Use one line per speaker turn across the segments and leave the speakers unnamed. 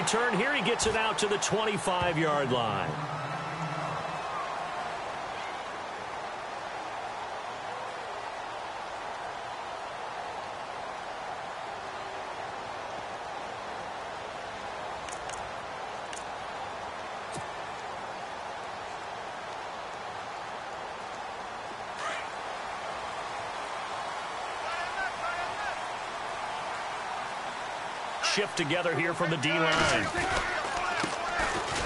return here. He gets it out to the 25-yard line. Shift together here from the D-line.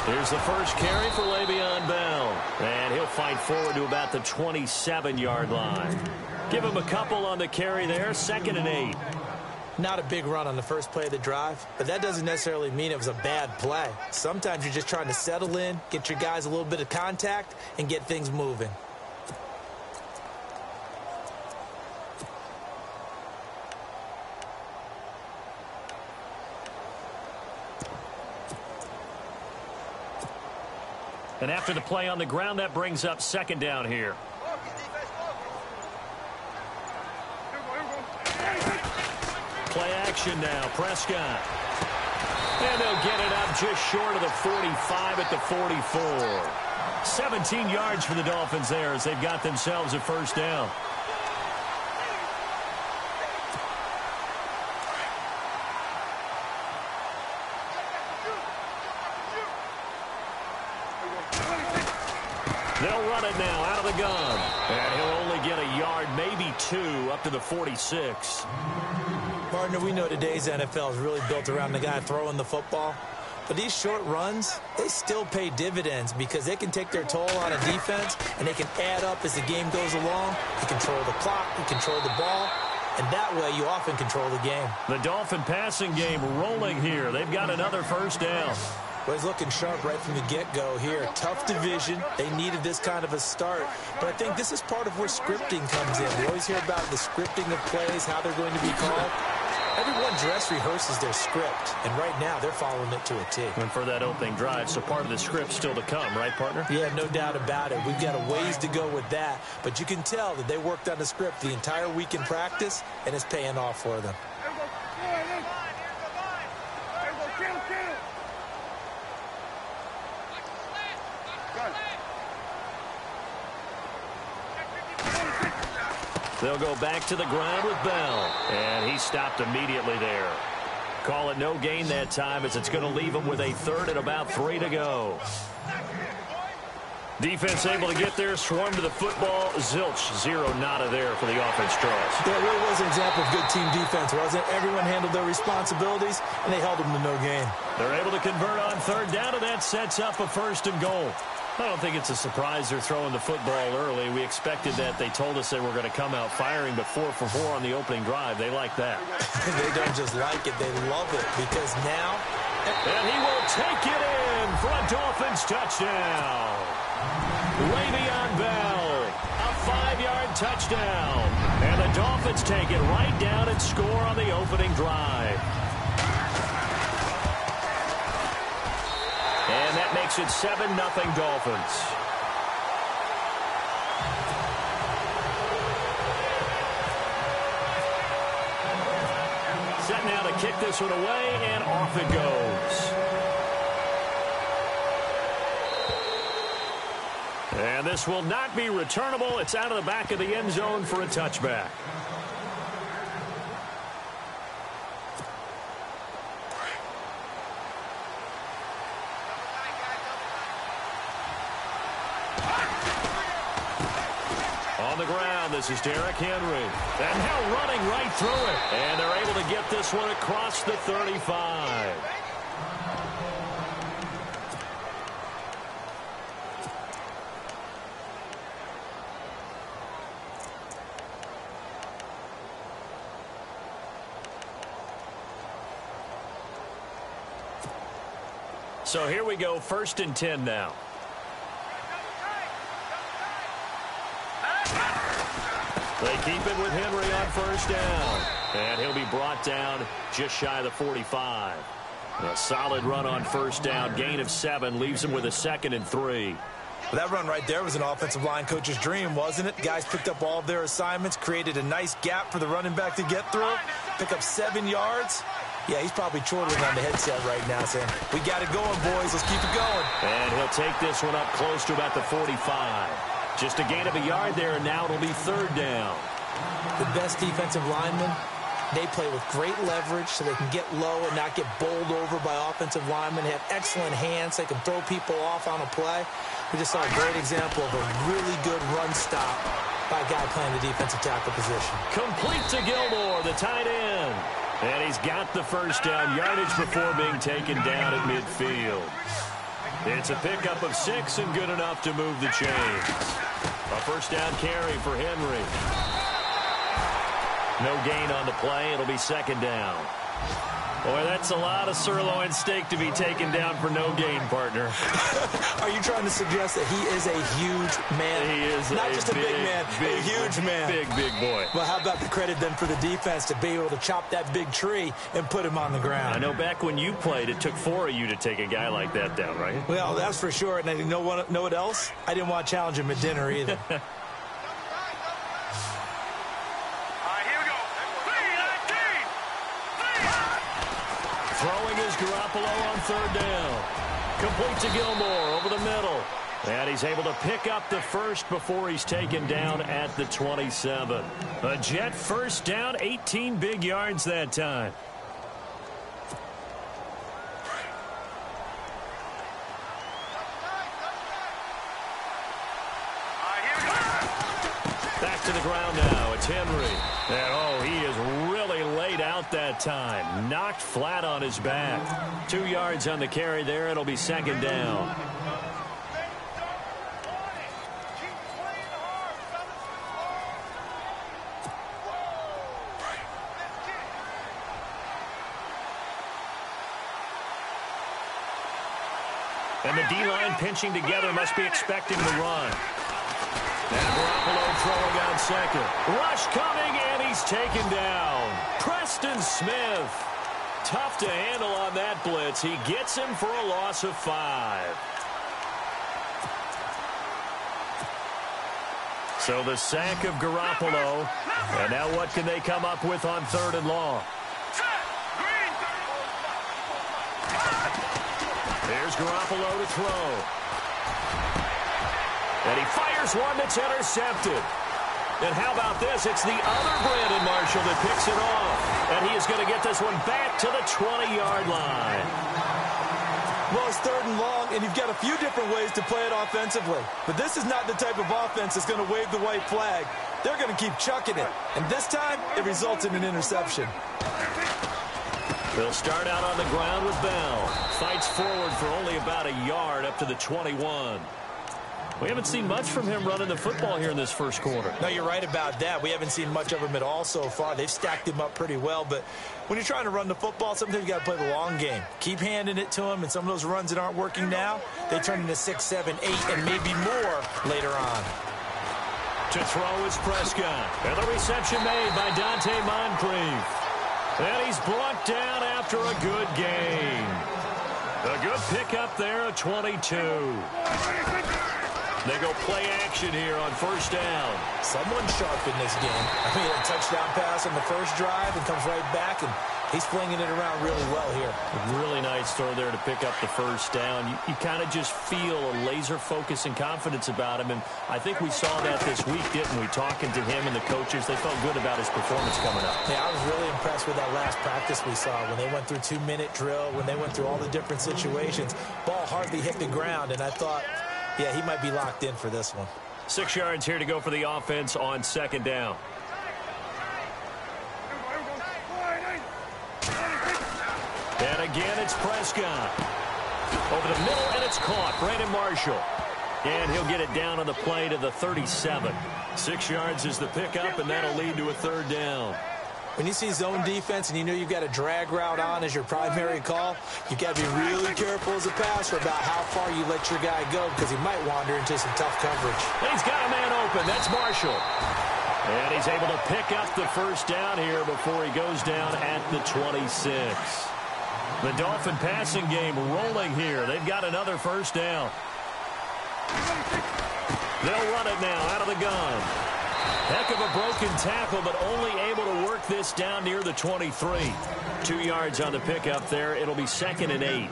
Here's the first carry for Le'Veon Bell. And he'll fight forward to about the 27-yard line. Give him a couple on the carry there. 2nd and 8.
Not a big run on the first play of the drive, but that doesn't necessarily mean it was a bad play. Sometimes you're just trying to settle in, get your guys a little bit of contact, and get things moving.
And after the play on the ground, that brings up 2nd down here. Play action now, Prescott. And they'll get it up just short of the 45 at the 44. 17 yards for the Dolphins there as they've got themselves a 1st down. They'll run it now out of the gun. And he'll only get a yard, maybe 2, up to the 46.
Partner, we know today's NFL is really built around the guy throwing the football. But these short runs, they still pay dividends because they can take their toll on a defense and they can add up as the game goes along. You control the clock, you control the ball, and that way you often control the game.
The Dolphin passing game rolling here. They've got another 1st down.
Well, he's looking sharp right from the get-go here. Tough division. They needed this kind of a start. But I think this is part of where scripting comes in. We always hear about the scripting of plays, how they're going to be called. Everyone dress rehearses their script, and right now they're following it to a T.
And for that opening drive, so part of the script still to come, right, partner?
Yeah, no doubt about it. We've got a ways to go with that, but you can tell that they worked on the script the entire week in practice, and it's paying off for them.
They'll go back to the ground with Bell. And he stopped immediately there. Call it no gain that time as it's going to leave him with a 3rd and about 3 to go. Defense able to get there, swarm to the football. Zilch, 0 nada there for the offense draws.
Yeah, it really was an example of good team defense, wasn't it? Everyone handled their responsibilities, and they held them to no gain.
They're able to convert on 3rd down, and that sets up a 1st and goal. I don't think it's a surprise they're throwing the football early. We expected that. They told us they were going to come out firing, but 4 for 4 on the opening drive. They like that.
They don't just like it. They love it because now...
And he will take it in for a Dolphins touchdown. Le'Veon Bell, a 5-yard touchdown. And the Dolphins take it right down and score on the opening drive. And that makes it 7-0 Dolphins. Set now to kick this one away, and off it goes. And this will not be returnable. It's out of the back of the end zone for a touchback. On the ground, this is Derrick Henry. And now running right through it. And they're able to get this one across the 35. So here we go, 1st and 10 now. They keep it with Henry on 1st down. And he'll be brought down just shy of the 45. A solid run on 1st down. Gain of 7 leaves him with a 2nd and 3.
Well, that run right there was an offensive line coach's dream, wasn't it? Guys picked up all of their assignments, created a nice gap for the running back to get through, pick up 7 yards. Yeah, he's probably chortling on the headset right now saying, we got it going, boys. Let's keep it going.
And he'll take this one up close to about the 45. Just a gain of a yard there, and now it'll be third down.
The best defensive linemen, they play with great leverage so they can get low and not get bowled over by offensive linemen. They have excellent hands. They can throw people off on a play. We just saw a great example of a really good run stop by a guy playing the defensive tackle position.
Complete to Gilmore, the tight end. And he's got the first down yardage before being taken down at midfield. It's a pickup of 6 and good enough to move the chains. A first down carry for Henry. No gain on the play. It'll be second down. Boy, that's a lot of sirloin steak to be taken down for no gain, partner.
Are you trying to suggest that he is a huge man?
He is
not just a big man, a huge man.
Big boy.
Well, how about the credit then for the defense to be able to chop that big tree and put him on the ground?
I know back when you played, it took 4 of you to take a guy like that down, right?
Well, that's for sure. And I know what else? I didn't want to challenge him at dinner either.
Throwing is Garoppolo on third down. Complete to Gilmore over the middle. And he's able to pick up the first before he's taken down at the 27. A Jet first down, 18 big yards that time. Back to the ground now. It's Henry. And, he is really laid out that time. Knocked flat on his back. 2 yards on the carry there. It'll be second down. And the D-line pinching together, must be expecting the run. And Garoppolo throwing on second. Rush coming, and he's taken down. Preston Smith. Tough to handle on that blitz. He gets him for a loss of 5. So the sack of Garoppolo. And now what can they come up with on third and long? There's Garoppolo to throw. And he fires one that's intercepted. And how about this? It's the other Brandon Marshall that picks it off. And he is going to get this one back to the 20-yard line.
Well, it's third and long, and you've got a few different ways to play it offensively. But this is not the type of offense that's going to wave the white flag. They're going to keep chucking it. And this time, it results in an interception.
They'll start out on the ground with Bell. Fights forward for only about a yard up to the 21. We haven't seen much from him running the football here in this first quarter.
No, you're right about that. We haven't seen much of him at all so far. They've stacked him up pretty well. But when you're trying to run the football, sometimes you got to play the long game. Keep handing it to him, and some of those runs that aren't working now, they turn into 6, 7, 8, and maybe more later on.
To throw is Prescott. And the reception made by Dante Moncrief. And he's brought down after a good gain. A good pickup there at 22. They go play action here on first down.
Someone sharp in this game. I mean, a touchdown pass on the first drive and comes right back, and he's flinging it around really well here.
A really nice throw there to pick up the first down. You kind of just feel a laser focus and confidence about him, and I think we saw that this week, didn't we? Talking to him and the coaches, they felt good about his performance coming up.
Yeah, I was really impressed with that last practice we saw when they went through 2-minute drill, when they went through all the different situations. Ball hardly hit the ground, and I thought, yeah, he might be locked in for this one.
6 yards here to go for the offense on second down. And again, it's Prescott. Over the middle, and it's caught. Brandon Marshall. And he'll get it down on the play to the 37. 6 yards is the pickup, and that'll lead to a third down.
When you see zone defense and you know you've got a drag route on as your primary call, you've got to be really careful as a passer about how far you let your guy go because he might wander into some tough coverage.
And he's got a man open. That's Marshall. And he's able to pick up the first down here before he goes down at the 26. The Dolphin passing game rolling here. They've got another first down. They'll run it now out of the gun. Heck of a broken tackle, but only able to work this down near the 23. 2 yards on the pickup there. It'll be 2nd and 8.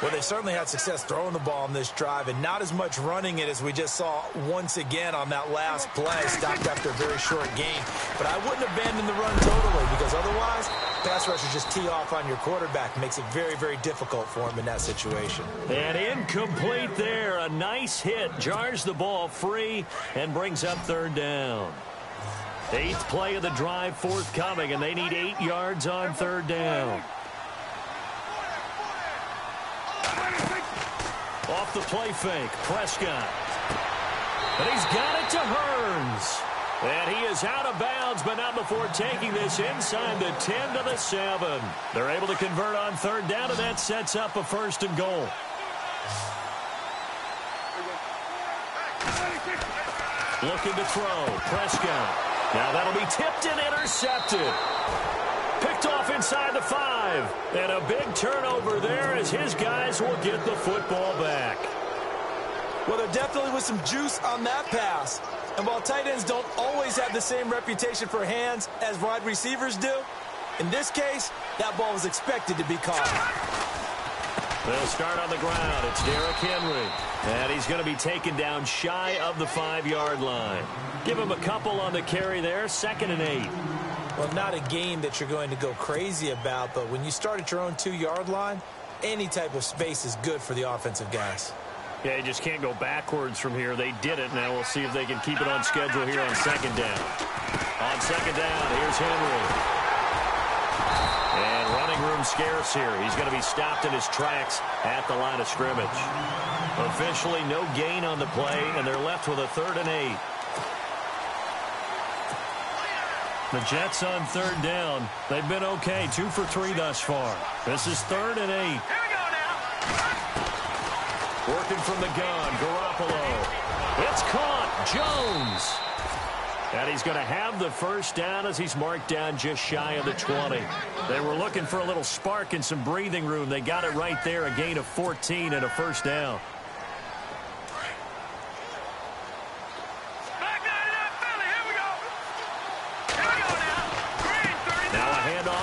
Well, they certainly had success throwing the ball on this drive, and not as much running it as we just saw once again on that last play, stopped after a very short gain. But I wouldn't abandon the run totally, because otherwise, pass rushers just tee off on your quarterback. It makes it very, very difficult for him in that situation.
And incomplete there. A nice hit. Jars the ball free and brings up 3rd down. 8th play of the drive forthcoming, and they need 8 yards on 3rd down. Off the play fake, Prescott. But he's got it to Hearns. And he is out of bounds, but not before taking this inside the 10 to the 7. They're able to convert on 3rd down, and that sets up a 1st and goal. Looking to throw, Prescott. Now that'll be tipped and intercepted. Picked off inside the 5. And a big turnover there as his guys will get the football back.
Well, there definitely was some juice on that pass. And while tight ends don't always have the same reputation for hands as wide receivers do, in this case, that ball was expected to be caught.
They'll start on the ground. It's Derrick Henry. And he's going to be taken down shy of the 5-yard line. Give him a couple on the carry there. 2nd and 8.
Well, not a game that you're going to go crazy about, but when you start at your own 2-yard line, any type of space is good for the offensive guys.
Yeah, you just can't go backwards from here. They did it. Now we'll see if they can keep it on schedule here on 2nd down. On 2nd down, here's Henry. And running room scarce here. He's going to be stopped in his tracks at the line of scrimmage. Officially no gain on the play, and they're left with a 3rd and 8. The Jets on 3rd down. They've been okay, 2 for 3 thus far. This is 3rd and 8.
Here we go now.
Working from the gun, Garoppolo. It's caught, Jones. And he's going to have the 1st down as he's marked down just shy of the 20. They were looking for a little spark and some breathing room. They got it right there, a gain of 14 and a 1st down.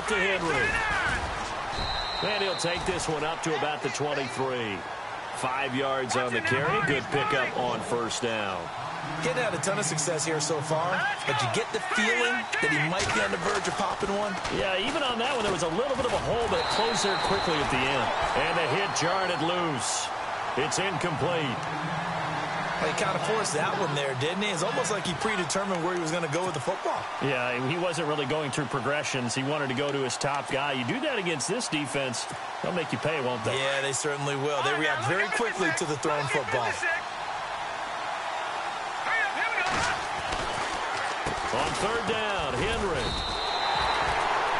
To Henry. And he'll take this one up to about the 23. 5 yards on the carry. Good pickup on 1st down.
Getting out a ton of success here so far, but you get the feeling that he might be on the verge of popping one.
Yeah, even on that one, there was a little bit of a hole, but it closed there quickly at the end. And the hit jarred it loose. It's incomplete.
He kind of forced that one there, didn't he? It's almost like he predetermined where he was going to go with the football.
Yeah, he wasn't really going through progressions. He wanted to go to his top guy. You do that against this defense, they'll make you pay, won't they?
Yeah, they certainly will. They react very quickly to the thrown football.
On 3rd down, Henry.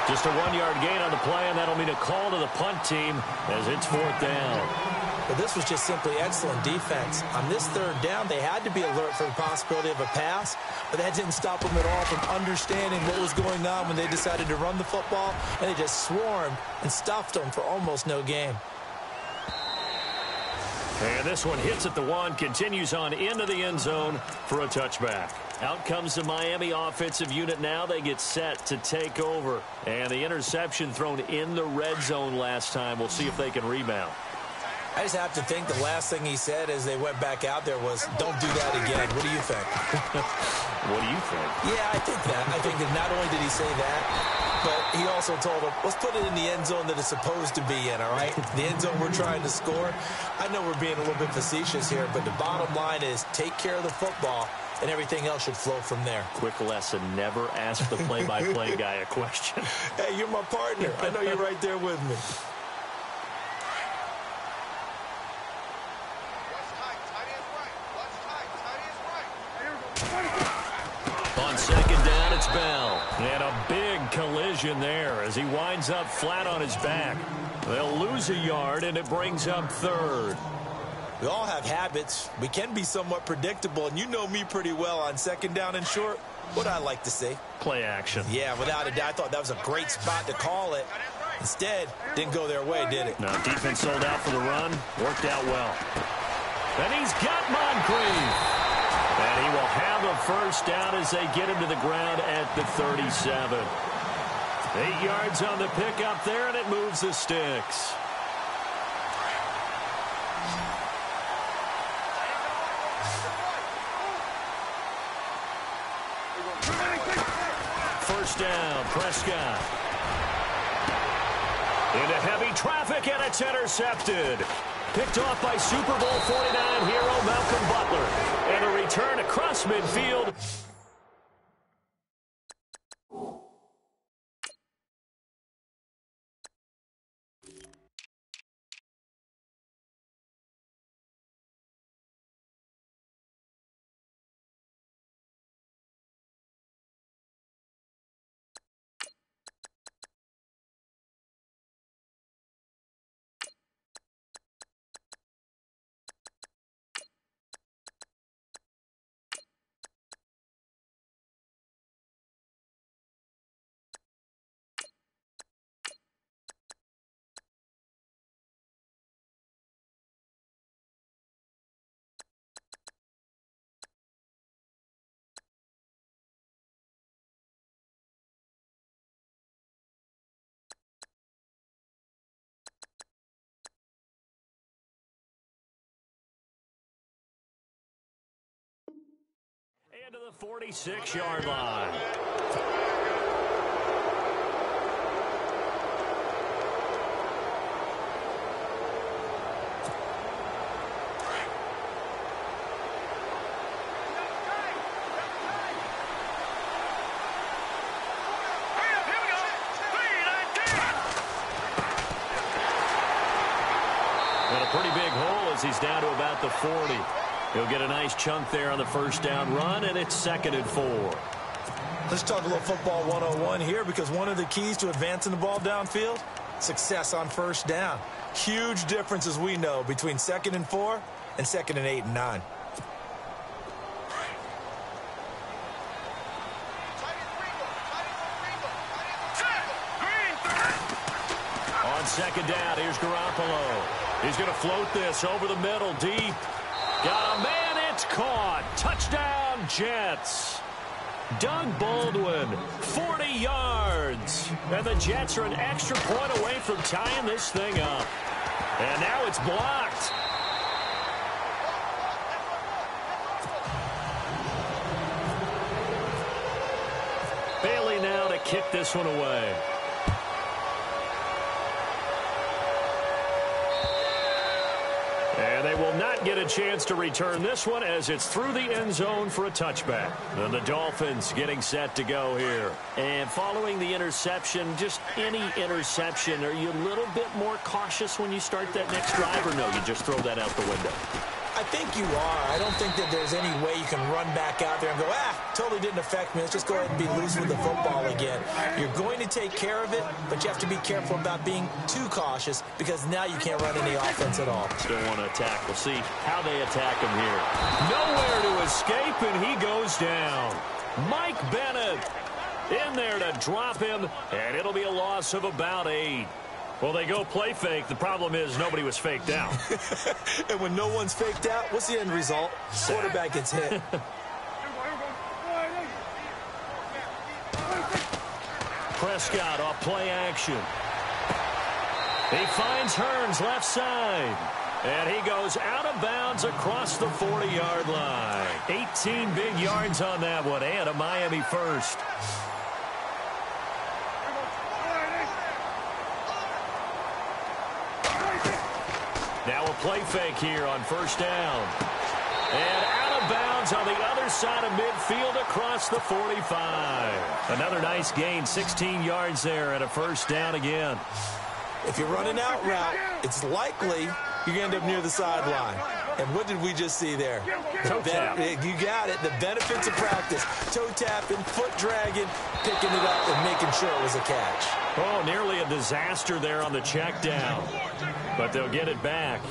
Just a 1-yard gain on the play, and that'll mean a call to the punt team as it's 4th down.
But this was just simply excellent defense. On this 3rd down, they had to be alert for the possibility of a pass, but that didn't stop them at all from understanding what was going on when they decided to run the football, and they just swarmed and stuffed them for almost no gain.
And this one hits at the 1, continues on into the end zone for a touchback. Out comes the Miami offensive unit now. They get set to take over. And the interception thrown in the red zone last time. We'll see if they can rebound.
I just have to think the last thing he said as they went back out there was, don't do that again. What do you think?
What do you think?
Yeah, I think that. I think that not only did he say that, but he also told them, let's put it in the end zone that it's supposed to be in, all right? The end zone we're trying to score. I know we're being a little bit facetious here, but the bottom line is take care of the football, and everything else should flow from there.
Quick lesson, never ask the play-by-play guy a question.
Hey, you're my partner. I know you're right there with me.
On 2nd down, it's Bell. And a big collision there as he winds up flat on his back. They'll lose a yard, and it brings up 3rd.
We all have habits. We can be somewhat predictable, and you know me pretty well on 2nd down and short. What I like to see.
Play action.
Yeah, without a doubt. I thought that was a great spot to call it. Instead, didn't go their way, did it?
Now, defense sold out for the run. Worked out well. And he's got Moncrief. And he will have a first down as they get him to the ground at the 37. 8 yards on the pickup there, and it moves the sticks. First down, Prescott. Into heavy traffic, and it's intercepted. Picked off by Super Bowl 49 hero Malcolm Butler. And a return across midfield. And to the 46-yard line. And a pretty big hole as he's down to about the 40. He'll get a nice chunk there on the first down run, and it's 2nd and 4.
Let's talk a little football 101 here, because one of the keys to advancing the ball downfield, success on first down. Huge difference, as we know, between 2nd and 4 and 2nd and 8 and 9.
On 2nd down, here's Garoppolo. He's going to float this over the middle, deep. Got a man, it's caught. Touchdown, Jets. Doug Baldwin, 40 yards. And the Jets are an extra point away from tying this thing up. And now it's blocked. Bailey now to kick this one away. And they will not get a chance to return this one as it's through the end zone for a touchback. And the Dolphins getting set to go here. And following the interception, just any interception, are you a little bit more cautious when you start that next drive, or no, you just throw that out the window?
I think you are. I don't think that there's any way you can run back out there and go, totally didn't affect me. Let's just go ahead and be loose with the football again. You're going to take care of it, but you have to be careful about being too cautious, because now you can't run any offense at all.
Still want to attack. We'll see how they attack him here. Nowhere to escape, and he goes down. Mike Bennett in there to drop him, and it'll be a loss of about 8. Well, they go play fake. The problem is nobody was faked out.
And when no one's faked out, what's the end result? Quarterback gets hit.
Prescott off play action. He finds Hearns left side. And he goes out of bounds across the 40-yard line. 18 big yards on that one, and a Miami first. Now a play fake here on first down. And out of bounds on the other side of midfield across the 45. Another nice gain, 16 yards there and a first down again.
If you're running out route, it's likely you're going to end up near the sideline. And what did we just see there?
Toe tap.
You got it. The benefits of practice. Toe tapping, foot dragging, picking it up, and making sure it was a catch.
Oh, nearly a disaster there on the check down. But they'll get it back.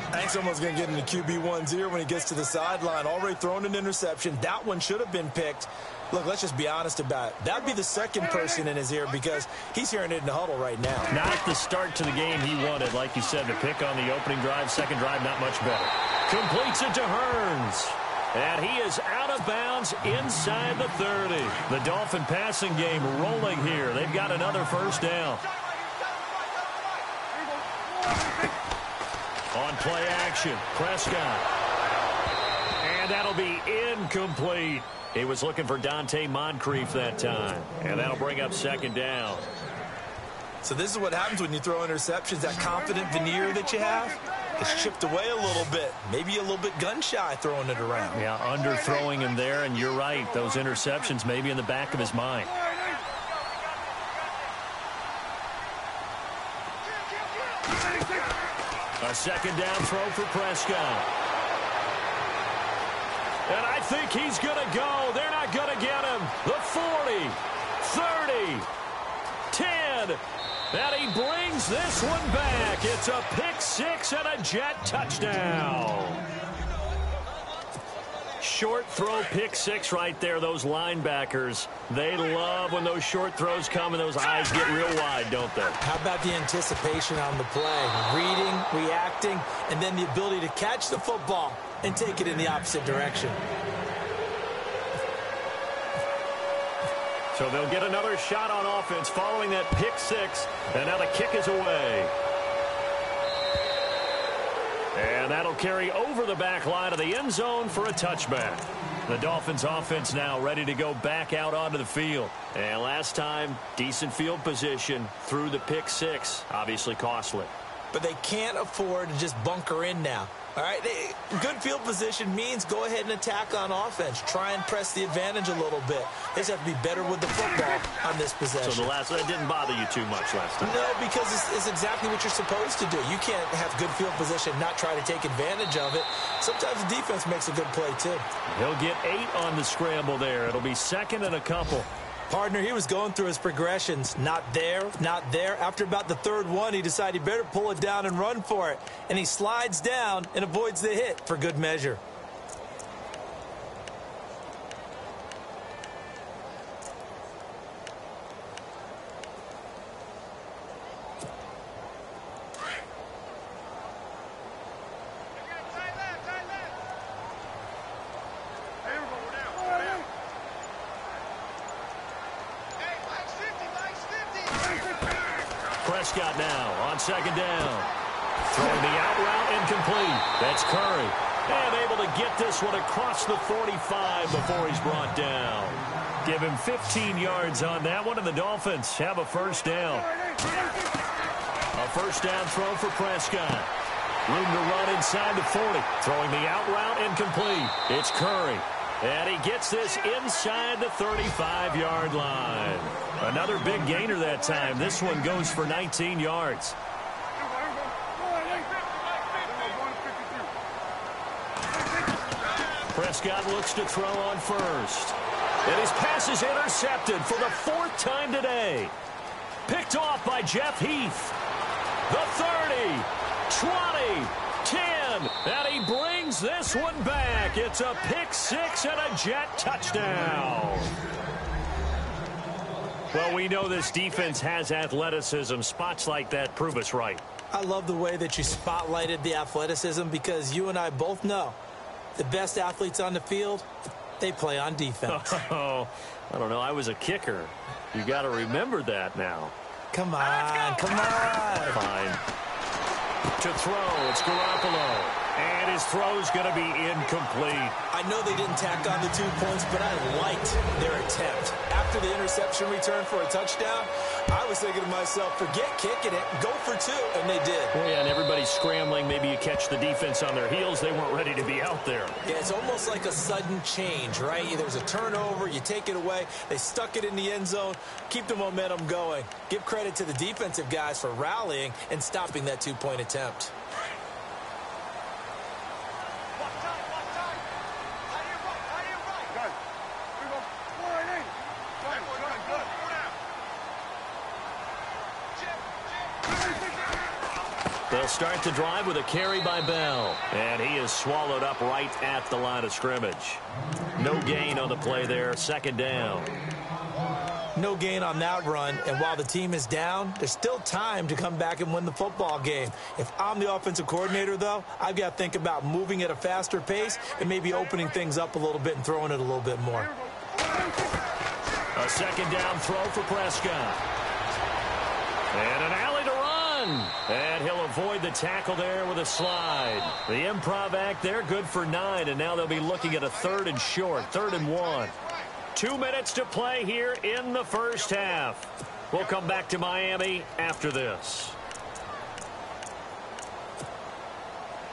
I think someone's going to get into QB1-0 when he gets to the sideline. Already thrown an interception. That one should have been picked. Look, let's just be honest about it. That'd be the second person in his ear because he's hearing it in the huddle right now.
Not the start to the game he wanted. Like you said, the pick on the opening drive, second drive, not much better. Completes it to Hearns. And he is out of bounds inside the 30. The Dolphin passing game rolling here. They've got another first down. On play action, Prescott. And that'll be incomplete. He was looking for Dante Moncrief that time. And that'll bring up second down.
So this is what happens when you throw interceptions. That confident veneer that you have, it's chipped away a little bit. Maybe a little bit gun-shy throwing it around.
Yeah, underthrowing him there, and you're right. Those interceptions may be in the back of his mind. A second down throw for Prescott. And I think he's going to go. They're not going to get him. The 40, 30, 10. And he brings this one back. It's a pick six and a Jet touchdown. Short throw pick six right there. Those linebackers, they love when those short throws come and those eyes get real wide, don't they?
How about the anticipation on the play? Reading, reacting, and then the ability to catch the football and take it in the opposite direction.
So they'll get another shot on offense following that pick six, and now the kick is away. And that'll carry over the back line of the end zone for a touchback. The Dolphins offense now ready to go back out onto the field. And last time, decent field position through the pick six. Obviously costly.
But they can't afford to just bunker in now. All right, good field position means go ahead and attack on offense. Try and press the advantage a little bit. They just have to be better with the football on this possession.
So that didn't bother you too much last time?
No, because it's exactly what you're supposed to do. You can't have good field position, not try to take advantage of it. Sometimes the defense makes a good play, too.
He'll get 8 on the scramble there. It'll be second and a couple.
Partner, he was going through his progressions. Not there, not there. After about the third one, he decided he better pull it down and run for it. And he slides down and avoids the hit for good measure.
Prescott now on second down. Throwing the out route incomplete. That's Curry. And able to get this one across the 45 before he's brought down. Give him 15 yards on that one, and the Dolphins have a first down. A first down throw for Prescott. Room to run inside the 40. Throwing the out route incomplete. It's Curry. And he gets this inside the 35-yard line. Another big gainer that time. This one goes for 19 yards. Prescott looks to throw on first. And his pass is intercepted for the 4th time today. Picked off by Jeff Heath. The 30, 20, 10. And he brings this one back. It's a pick six and a Jet touchdown. Well, we know this defense has athleticism. Spots like that prove us right.
I love the way that you spotlighted the athleticism because you and I both know the best athletes on the field, they play on defense.
Oh, I don't know. I was a kicker. You got to remember that now.
Come on, come on.
Fine. To throw, it's Garoppolo. And his throw's going to be incomplete.
I know they didn't tack on the 2 points, but I liked their attempt. After the interception return for a touchdown, I was thinking to myself, forget kicking it, go for 2, and they did.
Well, yeah, and everybody's scrambling. Maybe you catch the defense on their heels. They weren't ready to be out there.
Yeah, it's almost like a sudden change, right? There's a turnover, you take it away, they stuck it in the end zone, keep the momentum going. Give credit to the defensive guys for rallying and stopping that 2-point attempt.
They'll start the drive with a carry by Bell. And he is swallowed up right at the line of scrimmage. No gain on the play there. Second down.
No gain on that run, and while the team is down, there's still time to come back and win the football game. If I'm the offensive coordinator, though, I've got to think about moving at a faster pace and maybe opening things up a little bit and throwing it a little bit more.
A second down throw for Prescott. And an alley to run. And he'll avoid the tackle there with a slide. The improv act there, good for 9, and now they'll be looking at a 3rd and short, 3rd and 1. 2 minutes to play here in the first half. We'll come back to Miami after this.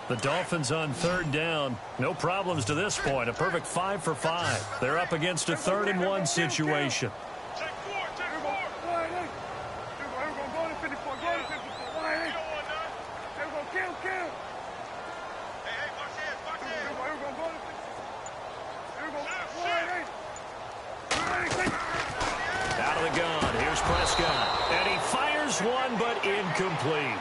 The Dolphins on 3rd down. No problems to this point. A perfect 5 for 5. They're up against a 3rd and 1 situation. Out of the gun, here's Prescott. And he fires one, but incomplete.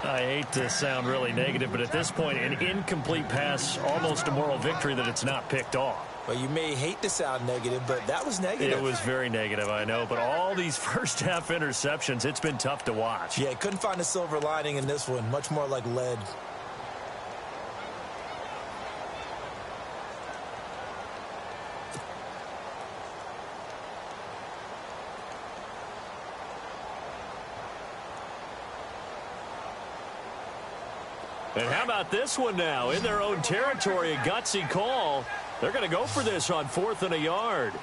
I hate to sound really negative, but at this point, an incomplete pass, almost a moral victory that it's not picked off.
Well, you may hate to sound negative, but that was negative.
It was very negative, I know. But all these first-half interceptions, it's been tough to watch.
Yeah, couldn't find a silver lining in this one. Much more like lead.
And how about this one now? In their own territory, a gutsy call. They're going to go for this on 4th and a yard.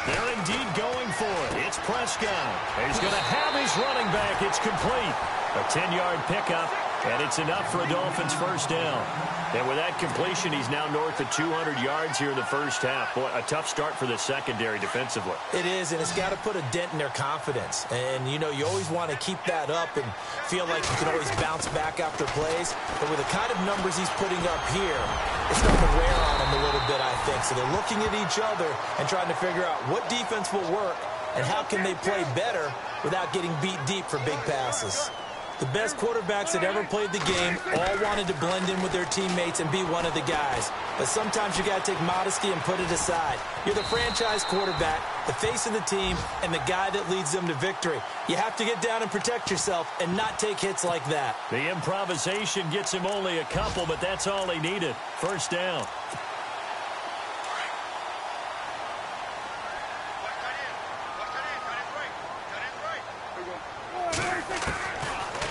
They're indeed going for it. It's Prescott. He's going to have his running back. It's complete. A 10-yard pickup, and it's enough for a Dolphins first down. And with that completion, he's now north of 200 yards here in the first half. Boy, a tough start for the secondary defensively.
It is, and it's got to put a dent in their confidence. And, you know, you always want to keep that up and feel like you can always bounce back after plays. But with the kind of numbers he's putting up here, it's starting to wear on them a little bit, I think. So they're looking at each other and trying to figure out what defense will work and how can they play better without getting beat deep for big passes. The best quarterbacks that ever played the game all wanted to blend in with their teammates and be one of the guys. But sometimes you got to take modesty and put it aside. You're the franchise quarterback, the face of the team, and the guy that leads them to victory. You have to get down and protect yourself and not take hits like that.
The improvisation gets him only a couple, but that's all he needed. First down.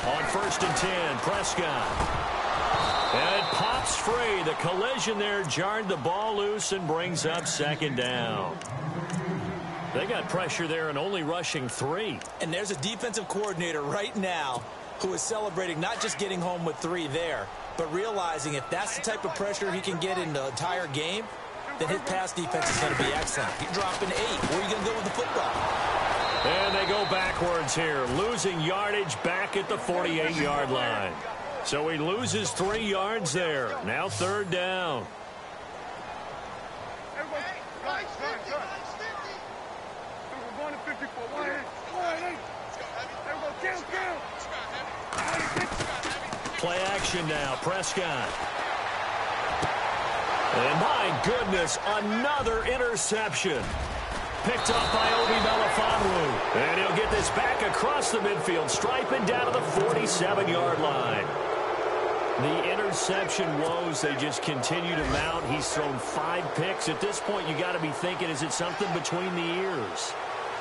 On 1st and 10, Prescott. And it pops free. The collision there jarred the ball loose and brings up 2nd down. They got pressure there and only rushing 3.
And there's a defensive coordinator right now who is celebrating not just getting home with 3 there, but realizing if that's the type of pressure he can get in the entire game, then his pass defense is going to be excellent. You're dropping 8. Where are you going to go with the football?
And they go backwards here, losing yardage back at the 48-yard line. So he loses 3 yards there. Now 3rd down. Play action now, Prescott. And my goodness, another interception. Picked up by Obi Melifonwu. And he'll get this back across the midfield stripe and down to the 47-yard line. The interception woes, they just continue to mount. He's thrown 5 picks. At this point, you got to be thinking, is it something between the ears?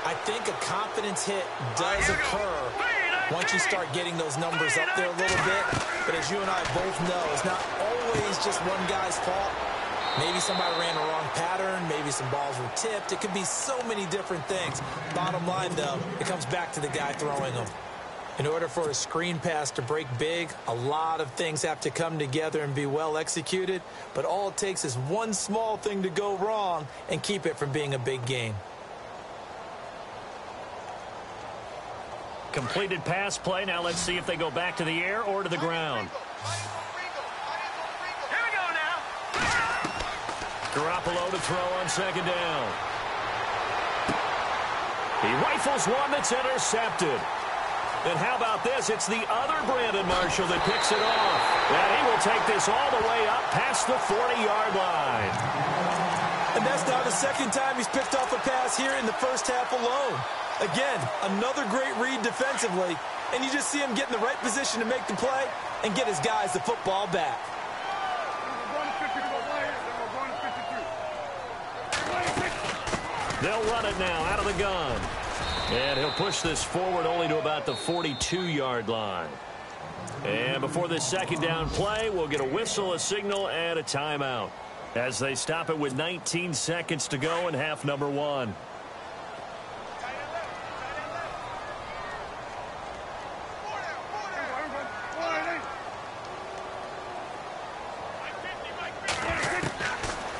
I think a confidence hit does occur once you start getting those numbers up there a little bit. But as you and I both know, it's not always just one guy's fault. Maybe somebody ran a wrong pattern. Maybe some balls were tipped. It could be so many different things. Bottom line, though, it comes back to the guy throwing them. In order for a screen pass to break big, a lot of things have to come together and be well executed. But all it takes is one small thing to go wrong and keep it from being a big game.
Completed pass play. Now let's see if they go back to the air or to the ground. Garoppolo to throw on 2nd down. He rifles one that's intercepted. And how about this? It's the other Brandon Marshall that picks it off. And he will take this all the way up past the 40-yard line.
And that's now the second time he's picked off a pass here in the first half alone. Again, another great read defensively. And you just see him get in the right position to make the play and get his guys the football back.
They'll run it now out of the gun. And he'll push this forward only to about the 42-yard line. And before this second down play, we'll get a whistle, a signal, and a timeout as they stop it with 19 seconds to go in half number one.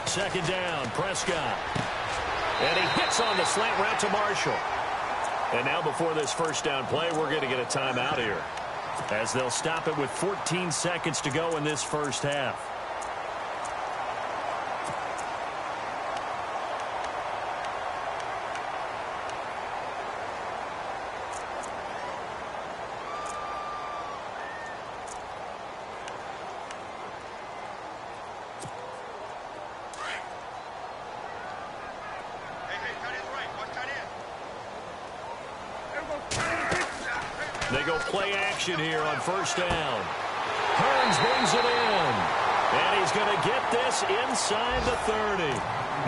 Second down, Prescott. And he hits on the slant route to Marshall. And now before this first down play, we're going to get a timeout here as they'll stop it with 14 seconds to go in this first half. They go play action here on first down. Hearns brings it in. And he's going to get this inside the 30.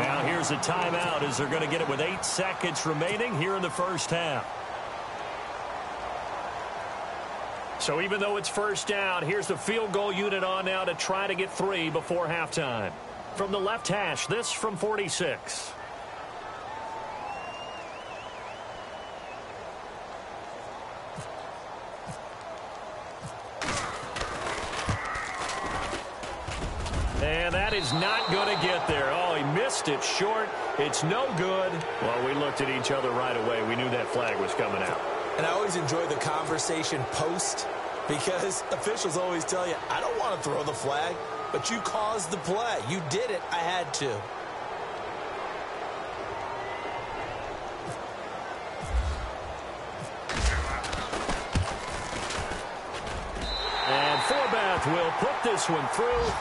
Now here's a timeout as they're going to get it with 8 seconds remaining here in the first half. So even though it's first down, here's the field goal unit on now to try to get 3 before halftime. From the left hash, this from 46. And that is not going to get there. Oh, he missed it short. It's no good. Well, we looked at each other right away. We knew that flag was coming out.
And I always enjoy the conversation post because officials always tell you, I don't want to throw the flag, but you caused the play. You did it. I had to.
And Forbath will put this one through.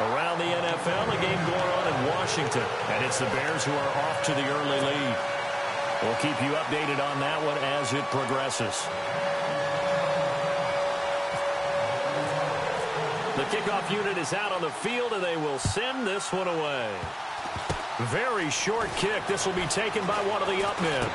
Around the NFL, a game going on in Washington. And it's the Bears who are off to the early lead. We'll keep you updated on that one as it progresses. The kickoff unit is out on the field, and they will send this one away. Very short kick. This will be taken by one of the up men.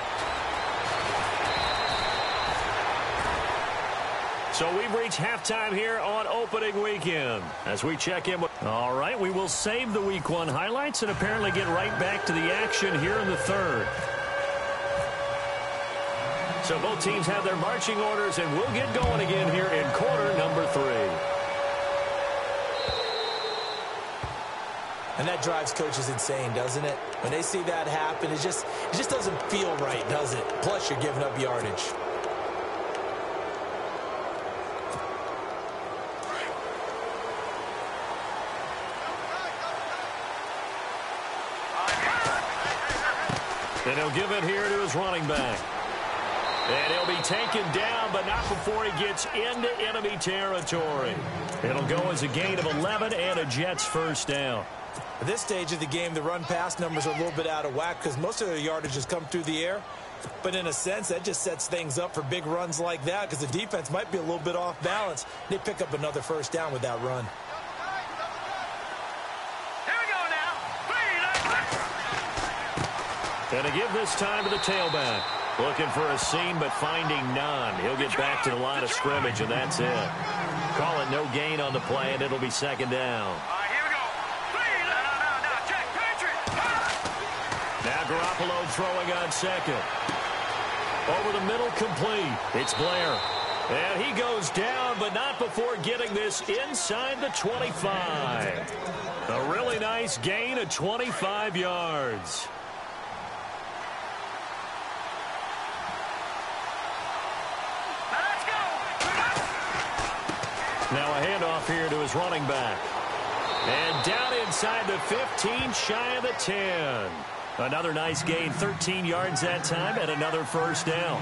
So we've reached halftime here on opening weekend. As we check in with... All right, we will save the Week 1 highlights and apparently get right back to the action here in the third. So both teams have their marching orders, and we'll get going again here in quarter number 3.
And that drives coaches insane, doesn't it? When they see that happen, it just doesn't feel right, does it? Plus, you're giving up yardage.
And he'll give it here to his running back. And he'll be taken down, but not before he gets into enemy territory. It'll go as a gain of 11 and a Jets first down.
At this stage of the game, the run-pass numbers are a little bit out of whack because most of their yardage has come through the air. But in a sense, that just sets things up for big runs like that because the defense might be a little bit off balance. They pick up another first down with that run.
And to give this time to the tailback. Looking for a seam, but finding none. He'll get back to the line of scrimmage, and that's it. Call it no gain on the play, and it'll be second down.
Here we go. Now, check, Patriot.
Now Garoppolo throwing on second. Over the middle, complete. It's Blair. And he goes down, but not before getting this inside the 25. A really nice gain of 25 yards. Now a handoff here to his running back. And down inside the 15, shy of the 10. Another nice gain, 13 yards that time, and another first down.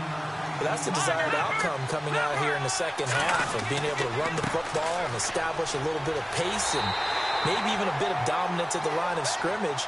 But that's the desired outcome coming out here in the second half of being able to run the football and establish a little bit of pace and maybe even a bit of dominance at the line of scrimmage.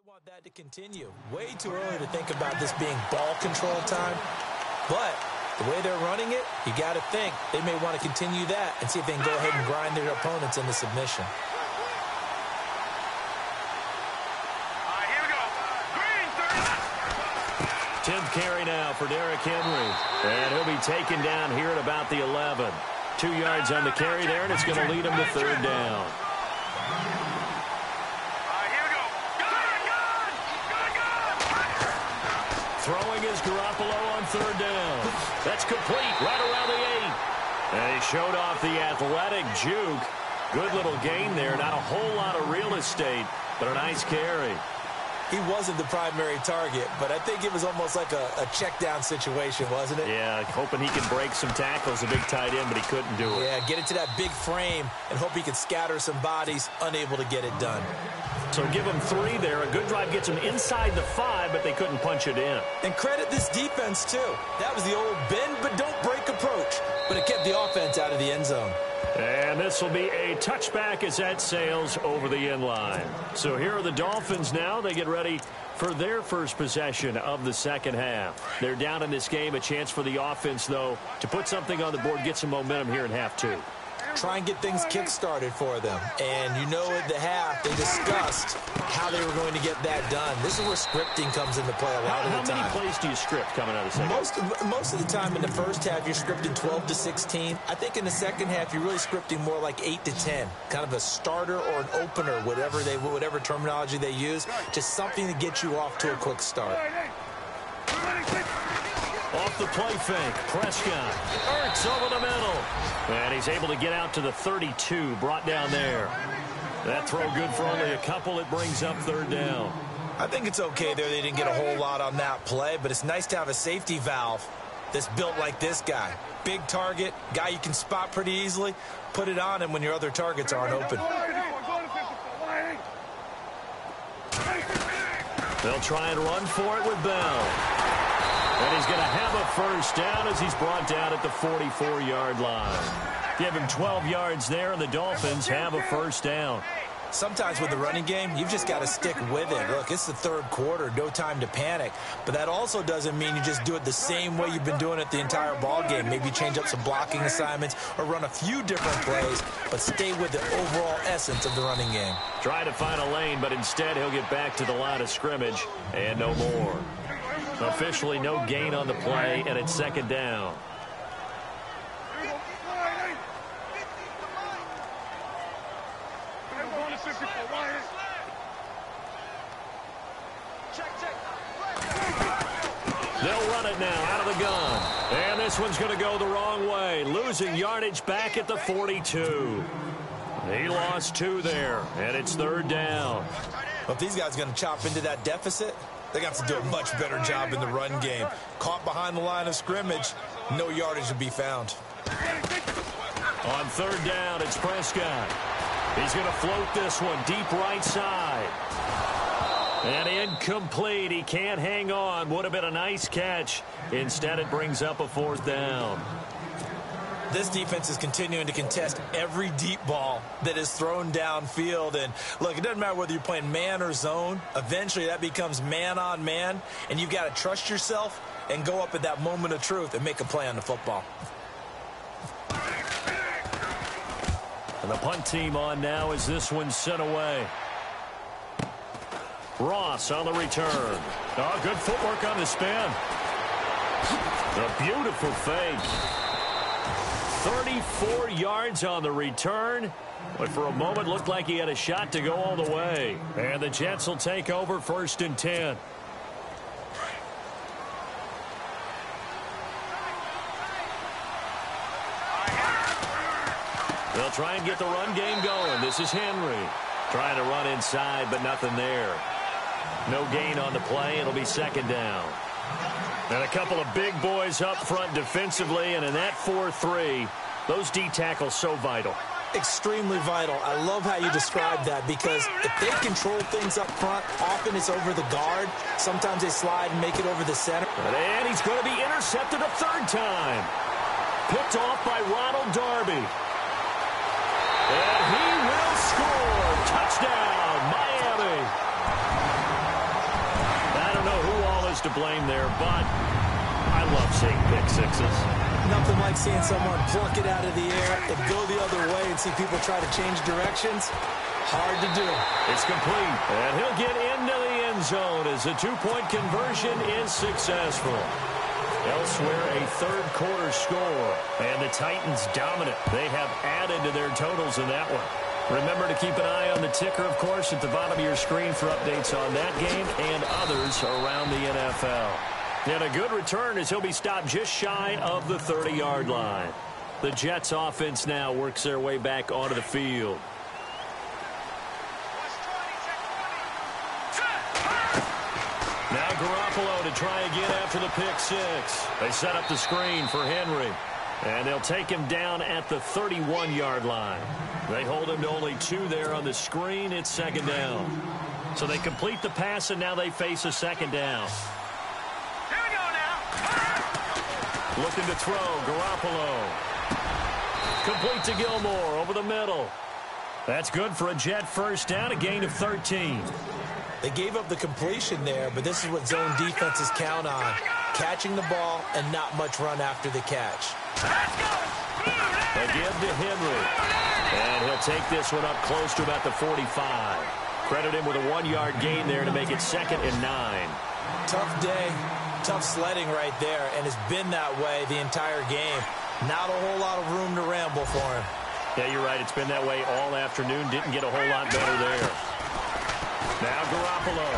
Want that to continue. Way too early to think about this being ball control time, but the way they're running it, you got to think they may want to continue that and see if they can go ahead and grind their opponents into submission.
Here we go. Green, 30.
10th carry now for Derrick Henry, and he'll be taken down here at about the 11. 2 yards on the carry there, and it's going to lead him to third down. Throwing is Garoppolo on third down. That's complete right around the 8. And he showed off the athletic juke. Good little gain there. Not a whole lot of real estate, but a nice carry.
He wasn't the primary target, but I think it was almost like a check down situation, wasn't it?
Yeah, hoping he could break some tackles, a big tight end, but he couldn't do it.
Yeah, get it to that big frame and hope he could scatter some bodies, unable to get it done.
So give him 3 there. A good drive gets him inside the 5, but they couldn't punch it in.
And credit this defense, too. That was the old bend but don't break approach, but it kept the offense out of the end zone.
And this will be a touchback as that sails over the end line. So here are the Dolphins now. They get ready for their first possession of the second half. They're down in this game. A chance for the offense, though, to put something on the board, get some momentum here in half 2.
Try and get things kick-started for them. And you know at the half, they discussed how they were going to get that done. This is where scripting comes into play a lot of the time.
How many plays do you script coming out of the second?
Most of the time in the first half, you're scripting 12 to 16. I think in the second half, you're really scripting more like 8 to 10. Kind of a starter or an opener, whatever terminology they use. Just something to get you off to a quick start.
Off the play fake, Prescott. Ertz over the middle. And he's able to get out to the 32, brought down there. That throw good for only a couple. It brings up third down.
I think it's okay there. They didn't get a whole lot on that play, but it's nice to have a safety valve that's built like this guy. Big target, guy you can spot pretty easily. Put it on him when your other targets aren't open.
They'll try and run for it with Bell. And he's going to have a first down as he's brought down at the 44-yard line. Give him 12 yards there, and the Dolphins have a first down.
Sometimes with the running game, you've just got to stick with it. Look, it's the third quarter, no time to panic. But that also doesn't mean you just do it the same way you've been doing it the entire ball game. Maybe change up some blocking assignments or run a few different plays, but stay with the overall essence of the running game.
Try to find a lane, but instead he'll get back to the line of scrimmage and no more. Officially no gain on the play, and it's second down. They'll run it now out of the gun. And this one's going to go the wrong way. Losing yardage back at the 42. He lost 2 there, and it's third down.
Well, if these guys are going to chop into that deficit, they got to do a much better job in the run game. Caught behind the line of scrimmage, no yardage to be found.
On third down, it's Prescott. He's going to float this one deep right side. And incomplete. He can't hang on. Would have been a nice catch. Instead, it brings up a fourth down.
This defense is continuing to contest every deep ball that is thrown downfield. And, look, it doesn't matter whether you're playing man or zone. Eventually, that becomes man on man. And you've got to trust yourself and go up at that moment of truth and make a play on the football.
And the punt team on now as this one's sent away. Ross on the return. Oh, good footwork on the spin. A beautiful fake. 34 yards on the return. But for a moment, looked like he had a shot to go all the way. And the Jets will take over 1st and 10. They'll try and get the run game going. This is Henry. Trying to run inside, but nothing there. No gain on the play. It'll be 2nd down. And a couple of big boys up front defensively, and in that 4-3, those D tackles so vital.
Extremely vital. I love how you describe that, because if they control things up front, often it's over the guard. Sometimes they slide and make it over the center.
And he's going to be intercepted a 3rd time. Picked off by Ronald Darby. And he will score. Touchdown, Miami. I don't know who all is to blame there, but I love seeing pick sixes.
Nothing like seeing someone pluck it out of the air and go the other way and see people try to change directions. Hard to do.
It's complete. And he'll get into the end zone as a 2-point conversion is successful. Elsewhere, a 3rd quarter score. And the Titans dominant. They have added to their totals in that one. Remember to keep an eye on the ticker, of course, at the bottom of your screen for updates on that game and others around the NFL. And a good return as he'll be stopped just shy of the 30-yard line. The Jets offense now works their way back onto the field. Now Garoppolo to try again after the pick six. They set up the screen for Henry. And they'll take him down at the 31-yard line. They hold him to only 2 there on the screen. It's 2nd down. So they complete the pass, and now they face a 2nd down.
Here we go now.
Looking to throw, Garoppolo. Complete to Gilmore over the middle. That's good for a Jet 1st down, a gain of 13.
They gave up the completion there, but this is what zone defenses count on. Catching the ball and not much run after the catch.
Again to Henry. And he'll take this one up close to about the 45. Credit him with a 1-yard gain there to make it 2nd and 9.
Tough day, tough sledding right there, and it's been that way the entire game. Not a whole lot of room to ramble for him.
Yeah, you're right. It's been that way all afternoon. Didn't get a whole lot better there. Now Garoppolo.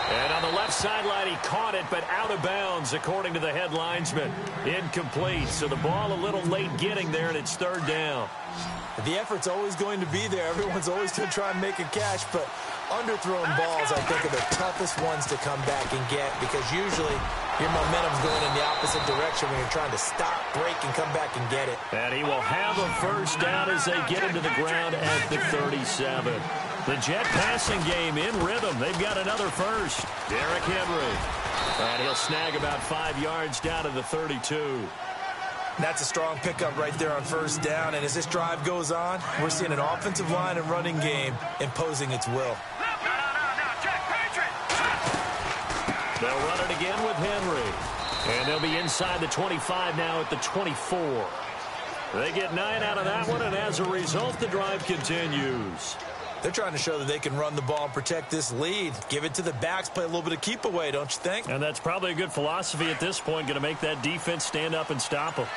And on the left sideline, he caught it, but out of bounds, according to the head linesman. Incomplete, so the ball a little late getting there, and it's 3rd down.
The effort's always going to be there. Everyone's always going to try and make a catch, but underthrown balls, I think, are the toughest ones to come back and get, because usually your momentum's going in the opposite direction when you're trying to stop, break, and come back and get it.
And he will have a 1st down as they get him to the ground at the 37. The Jet passing game in rhythm. They've got another 1st. Derrick Henry. And he'll snag about 5 yards down to the 32.
That's a strong pickup right there on 1st down. And as this drive goes on, we're seeing an offensive line and running game imposing its will.
No, Jack Patriot.
They'll run it again with Henry. And they'll be inside the 25 now at the 24. They get 9 out of that one, and as a result, the drive continues.
They're trying to show that they can run the ball and protect this lead. Give it to the backs, play a little bit of keep away, don't you think?
And that's probably a good philosophy at this point, going to make that defense stand up and stop them.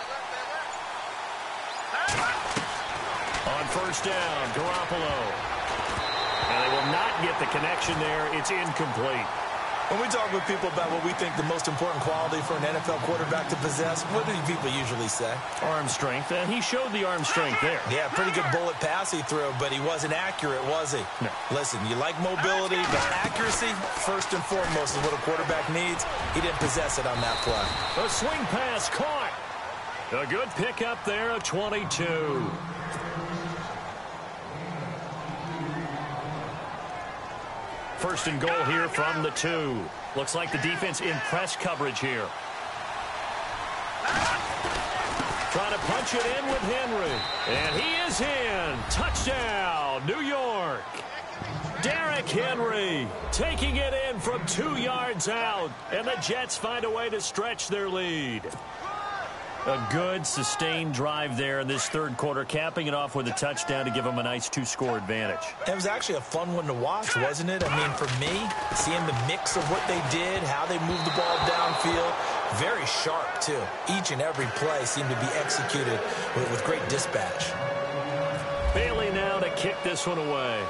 On 1st down, Garoppolo. And they will not get the connection there. It's incomplete.
When we talk with people about what we think the most important quality for an NFL quarterback to possess, what do people usually say?
Arm strength, and he showed the arm strength there.
Yeah, pretty good bullet pass he threw, but he wasn't accurate, was he?
No.
Listen, you like mobility, but accuracy, first and foremost, is what a quarterback needs. He didn't possess it on that play.
A swing pass caught. A good pickup there of 22. First and goal here from the 2. Looks like the defense in press coverage here. Trying to punch it in with Henry. And he is in. Touchdown, New York. Derrick Henry taking it in from 2 yards out. And the Jets find a way to stretch their lead. A good, sustained drive there in this third quarter, capping it off with a touchdown to give them a nice 2-score advantage.
It was actually a fun one to watch, wasn't it? I mean, for me, seeing the mix of what they did, how they moved the ball downfield, very sharp, too. Each and every play seemed to be executed with great dispatch.
Bailey now to kick this one away.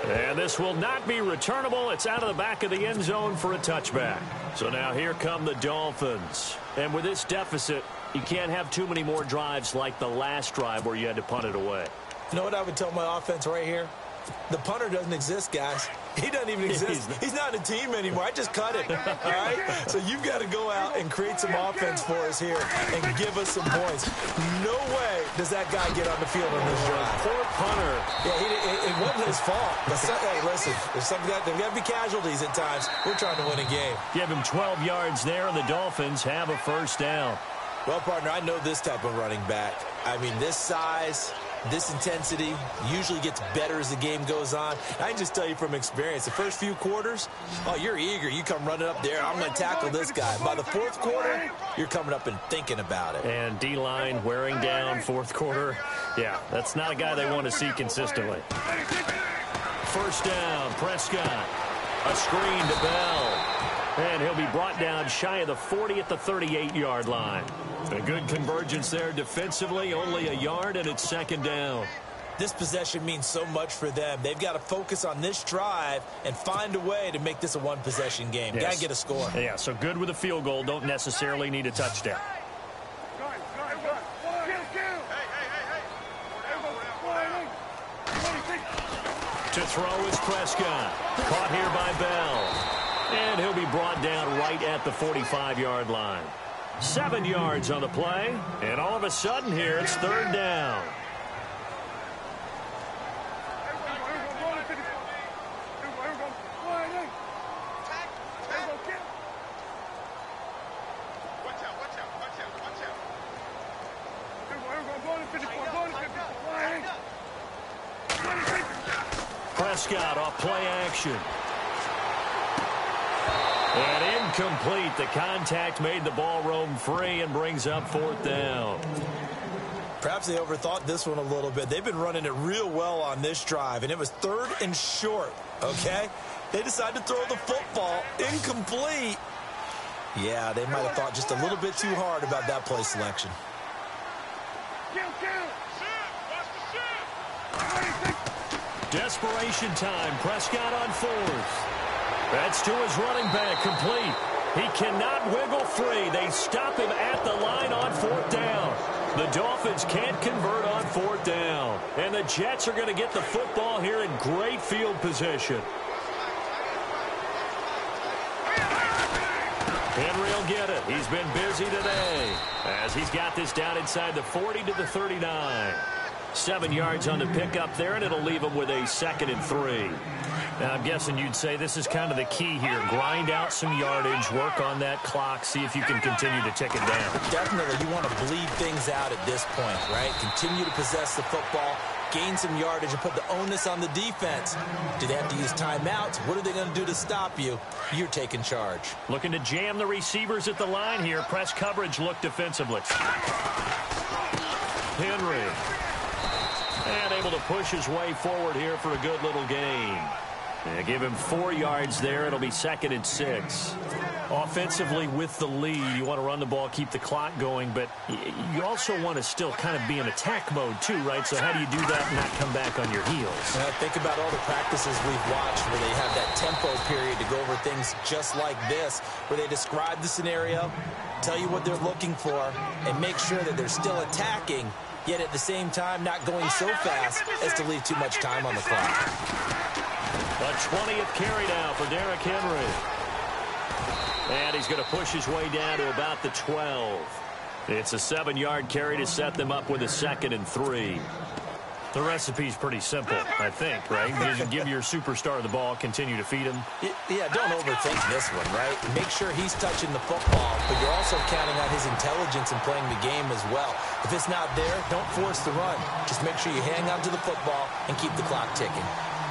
And this will not be returnable. It's out of the back of the end zone for a touchback. So now here come the Dolphins. And with this deficit, you can't have too many more drives like the last drive where you had to punt it away.
You know what I would tell my offense right here? The punter doesn't exist, guys. He doesn't even exist. He's not a team anymore. I just cut it, all right? So you've got to go out and create some offense for us here and give us some points. No way does that guy get on the field on this drive.
Poor punter.
Yeah, it wasn't his fault. But hey, listen, there's got to be casualties at times. We're trying to win a game.
Give him 12 yards there, and the Dolphins have a first down.
Well, partner, I know this type of running back. I mean, this size, this intensity usually gets better as the game goes on. I can just tell you from experience, the first few quarters, oh, you're eager. You come running up there, I'm going to tackle this guy. By the fourth quarter, you're coming up and thinking about it.
And D-line wearing down fourth quarter. Yeah, that's not a guy they want to see consistently. First down, Prescott. A screen to Bell. And he'll be brought down shy of the 40 at the 38-yard line. A good convergence there defensively, only a yard, and it's second down.
This possession means so much for them. They've got to focus on this drive and find a way to make this a one-possession game.
Yes.
Got to get a score.
Yeah, so good with a field goal. Don't necessarily need a touchdown. To throw is Prescott. Caught here by Bell. And he'll be brought down right at the 45-yard line. 7 yards on the play. And all of a sudden here, it's third down. Prescott off play action. And incomplete. The contact made the ball roam free and brings up fourth down.
Perhaps they overthought this one a little bit. They've been running it real well on this drive, and it was third and short, okay? They decided to throw the football incomplete. Yeah, they might have thought just a little bit too hard about that play selection.
Desperation time. Prescott on fourth. That's to his running back, complete. He cannot wiggle free. They stop him at the line on fourth down. The Dolphins can't convert on fourth down. And the Jets are going to get the football here in great field position. Henry will get it. He's been busy today as he's got this down inside the 40 to the 39. 7 yards on the pickup there, and it'll leave him with a 2nd and 3. Now, I'm guessing you'd say this is kind of the key here. Grind out some yardage, work on that clock, see if you can continue to tick it down.
Definitely, you want to bleed things out at this point, right? Continue to possess the football, gain some yardage, and put the onus on the defense. Do they have to use timeouts? What are they going to do to stop you? You're taking charge.
Looking to jam the receivers at the line here. Press coverage look defensively. Henry. And able to push his way forward here for a good little gain. They give him 4 yards there. It'll be 2nd and 6. Offensively with the lead, you want to run the ball, keep the clock going, but you also want to still kind of be in attack mode too, right? So how do you do that and not come back on your heels?
Think about all the practices we've watched where they have that tempo period to go over things just like this, where they describe the scenario, tell you what they're looking for, and make sure that they're still attacking, yet at the same time not going so fast as to leave too much time on the clock.
The 20th carry now for Derrick Henry. And he's going to push his way down to about the 12. It's a 7-yard carry to set them up with a 2nd and 3. The recipe's pretty simple, I think, right? Just give your superstar the ball, continue to feed him.
Yeah, don't overthink this one, right? Make sure he's touching the football, but you're also counting on his intelligence in playing the game as well. If it's not there, don't force the run. Just make sure you hang on to the football and keep the clock ticking.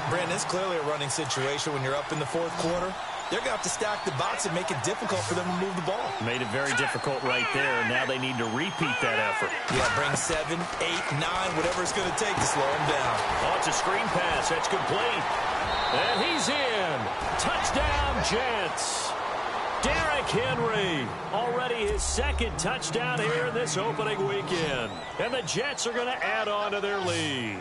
Brandon, it's clearly a running situation when you're up in the fourth quarter. they're going to have to stack the box and make it difficult for them to move the ball.
Made it very difficult right there. Now they need to repeat that effort.
Yeah, bring 7, 8, 9, whatever it's going to take to slow them down.
Oh, it's a screen pass. That's complete. And he's in. Touchdown, Jets. Derrick Henry, already his second touchdown here in this opening weekend. And the Jets are going to add on to their lead.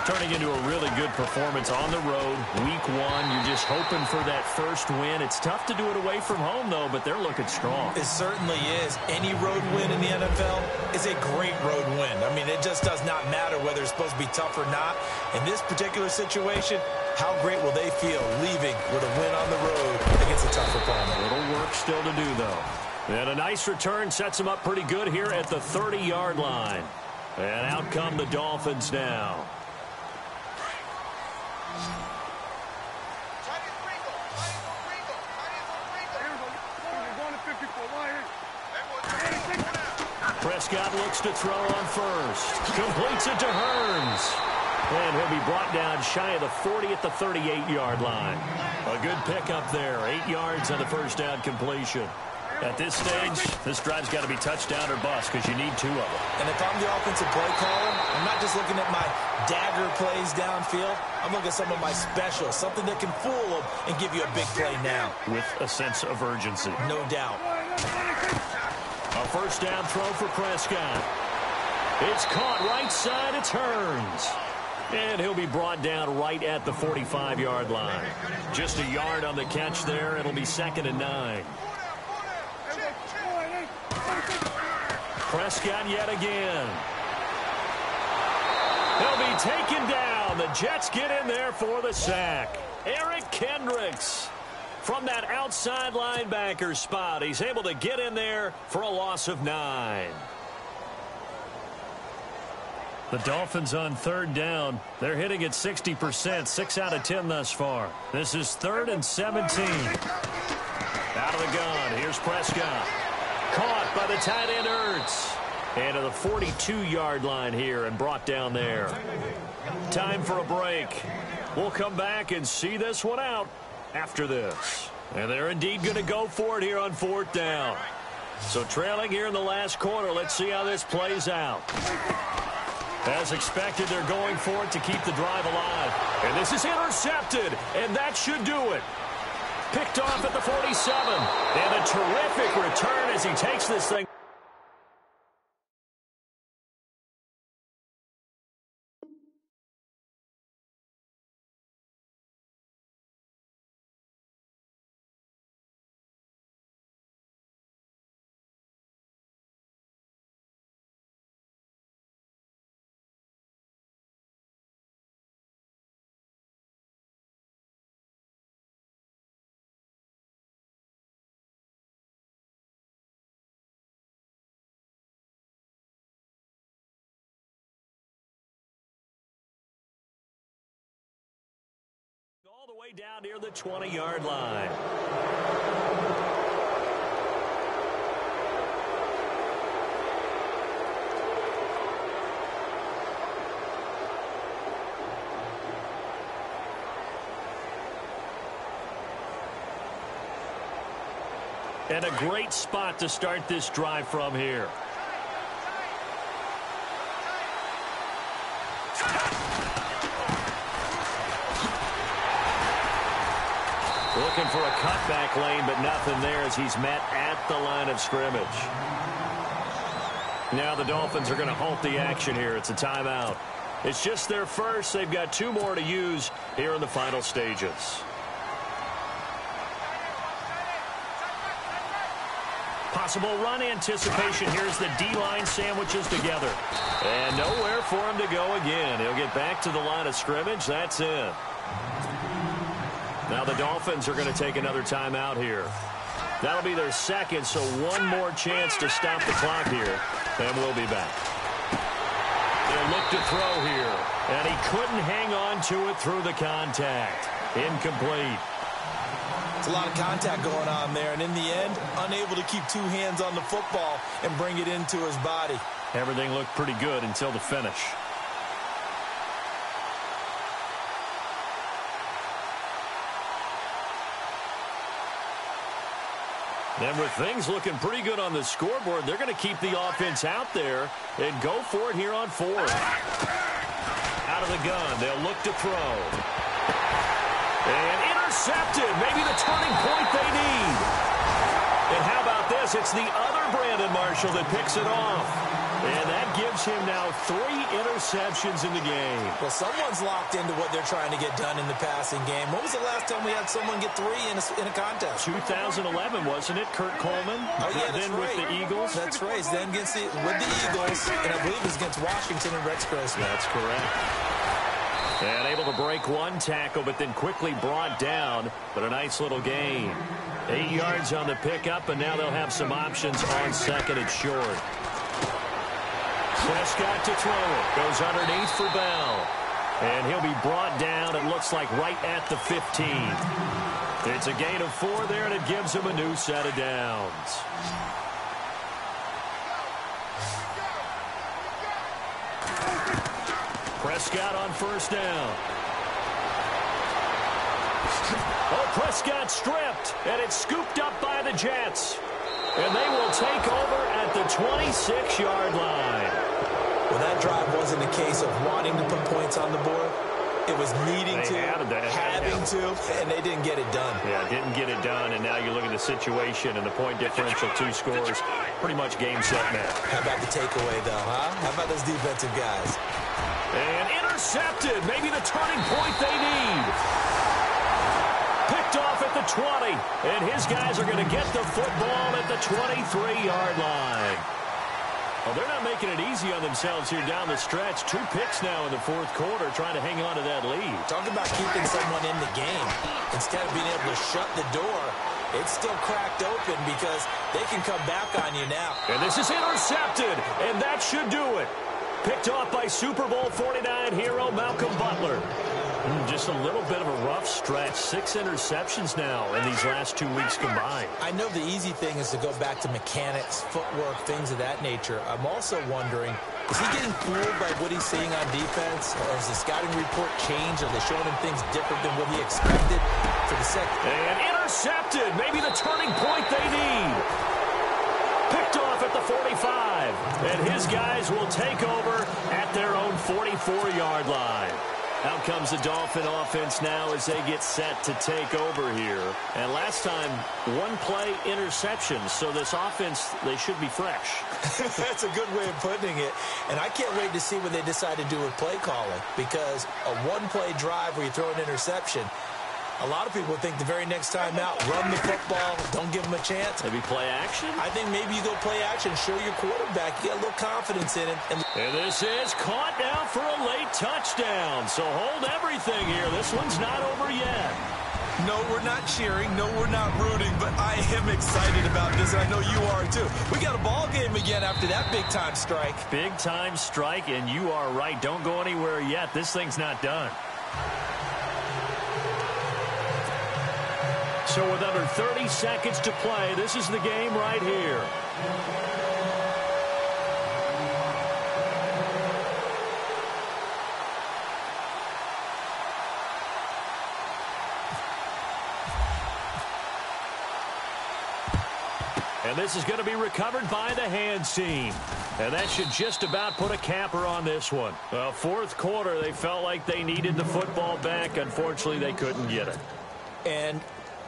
Turning into a really good performance on the road. Week 1, you're just hoping for that first win. It's tough to do it away from home, though, but they're looking strong.
It certainly is. Any road win in the NFL is a great road win. I mean, it just does not matter whether it's supposed to be tough or not. In this particular situation, how great will they feel leaving with a win on the road against a tough opponent?
A little work still to do, though. And a nice return sets them up pretty good here at the 30-yard line. And out come the Dolphins now. Prescott looks to throw on first. Completes it to Hearns. And he'll be brought down shy of the 40 at the 38-yard line. A good pickup there. 8 yards on the first down completion. At this stage, this drive's got to be touchdown or bust because you need 2 of them.
And if I'm the offensive play caller, I'm not just looking at my dagger plays downfield. I'm looking at some of my specials, something that can fool them and give you a big play now.
With a sense of urgency.
No doubt.
A first down throw for Prescott. It's caught right side. It's Hearns. And he'll be brought down right at the 45-yard line. Just a yard on the catch there. It'll be 2nd and 9. Prescott yet again. He'll be taken down. The Jets get in there for the sack. Eric Kendricks from that outside linebacker spot. He's able to get in there for a loss of 9. The Dolphins on 3rd down. They're hitting at 60%, 6 out of 10 thus far. This is 3rd and 17. Out of the gun. Here's Prescott. Caught by the tight end Ertz. And to the 42-yard line here and brought down there. Time for a break. We'll come back and see this one out after this. And they're indeed going to go for it here on 4th down. So trailing here in the last quarter, let's see how this plays out. As expected, they're going for it to keep the drive alive. And this is intercepted, and that should do it. Picked off at the 47. And a terrific return as he takes this thing. All the way down near the 20-yard line. And a great spot to start this drive from here. Looking for a cutback lane, but nothing there as he's met at the line of scrimmage. Now the Dolphins are going to halt the action here. It's a timeout. It's just their first. They've got 2 more to use here in the final stages. Possible run anticipation. Here's the D-line sandwiches together. And nowhere for him to go again. He'll get back to the line of scrimmage. That's it. Now the Dolphins are going to take another timeout here. That'll be their second, so one more chance to stop the clock here. And we'll be back. They'll look to throw here. And he couldn't hang on to it through the contact. Incomplete.
It's a lot of contact going on there, and in the end, unable to keep 2 hands on the football and bring it into his body.
Everything looked pretty good until the finish. And with things looking pretty good on the scoreboard, they're going to keep the offense out there and go for it here on fourth. Out of the gun, they'll look to throw. And intercepted, maybe the turning point they need. And how about this? It's the other Brandon Marshall that picks it off. And that gives him now 3 interceptions in the game.
Well, someone's locked into what they're trying to get done in the passing game. When was the last time we had someone get 3 in a contest?
2011, wasn't it? Kurt Coleman?
Oh, yeah, that's
then
right.
with the Eagles?
That's right. Then with the Eagles, and I believe it was against Washington and Rex Grossman.
That's correct. And able to break one tackle, but then quickly brought down. But a nice little gain. 8 yards on the pickup, and now they'll have some options on second and short. Prescott to throw it. Goes underneath for Bell. And he'll be brought down, it looks like, right at the 15. It's a gain of 4 there, and it gives him a new set of downs. Prescott on first down. Oh, Prescott stripped, and it's scooped up by the Jets. And they will take over at the 26-yard line.
Well, that drive wasn't a case of wanting to put points on the board. It was needing to, having to, and they didn't get it done.
Yeah, didn't get it done, and now you look at the situation and the point differential, 2 scores, pretty much game, set, match.
How about the takeaway, though, huh? How about those defensive guys?
And intercepted, maybe the turning point they need. Picked off at the 20, and his guys are going to get the football at the 23-yard line. Well, they're not making it easy on themselves here down the stretch. 2 picks now in the fourth quarter, trying to hang on to that lead.
Talk about keeping someone in the game. Instead of being able to shut the door, it's still cracked open because they can come back on you now.
And this is intercepted, and that should do it. Picked off by Super Bowl 49 hero Malcolm Butler. Just a little bit of a rough stretch. 6 interceptions now in these last 2 weeks combined.
I know the easy thing is to go back to mechanics, footwork, things of that nature. I'm also wondering, is he getting fooled by what he's seeing on defense? Or has the scouting report changed? Are they showing him things different than what he expected for the second?
And intercepted. Maybe the turning point they need. Picked off at the 45. And his guys will take over at their own 44-yard line. Out comes the Dolphin offense now as they get set to take over here. And last time, 1-play interceptions. So this offense, they should be fresh.
That's a good way of putting it. And I can't wait to see what they decide to do with play calling. Because a 1-play drive where you throw an interception, a lot of people think the very next time out, run the football, don't give them a chance.
Maybe play action?
I think maybe you go play action, show your quarterback, you get a little confidence in it.
And this is caught now for a late touchdown. So hold everything here. This one's not over yet.
No, we're not cheering. No, we're not rooting. But I am excited about this, and I know you are too. We got a ball game again after that big-time strike.
Big-time strike, and you are right. Don't go anywhere yet. This thing's not done. So with under 30 seconds to play, this is the game right here. And this is going to be recovered by the hands team. And that should just about put a capper on this one. Well, fourth quarter, they felt like they needed the football back. Unfortunately, they couldn't get it.
And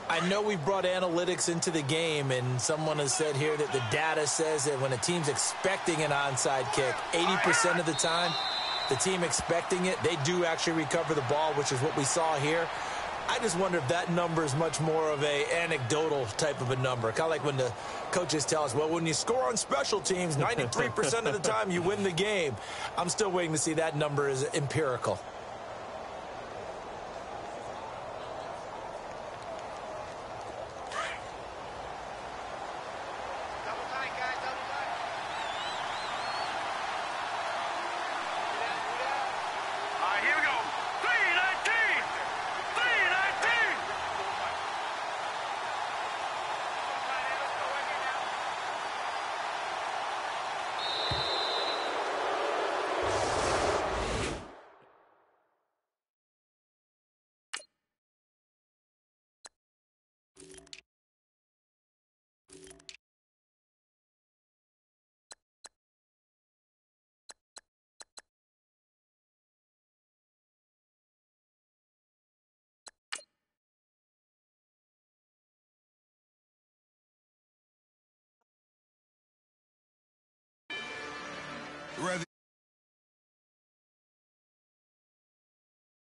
I know we brought analytics into the game, and someone has said here that the data says that when a team's expecting an onside kick, 80% of the time, the team expecting it, they do actually recover the ball, which is what we saw here. I just wonder if that number is much more of a anecdotal type of a number. Kind of like when the coaches tell us, well, when you score on special teams, 93% of the time you win the game. I'm still waiting to see that number is empirical.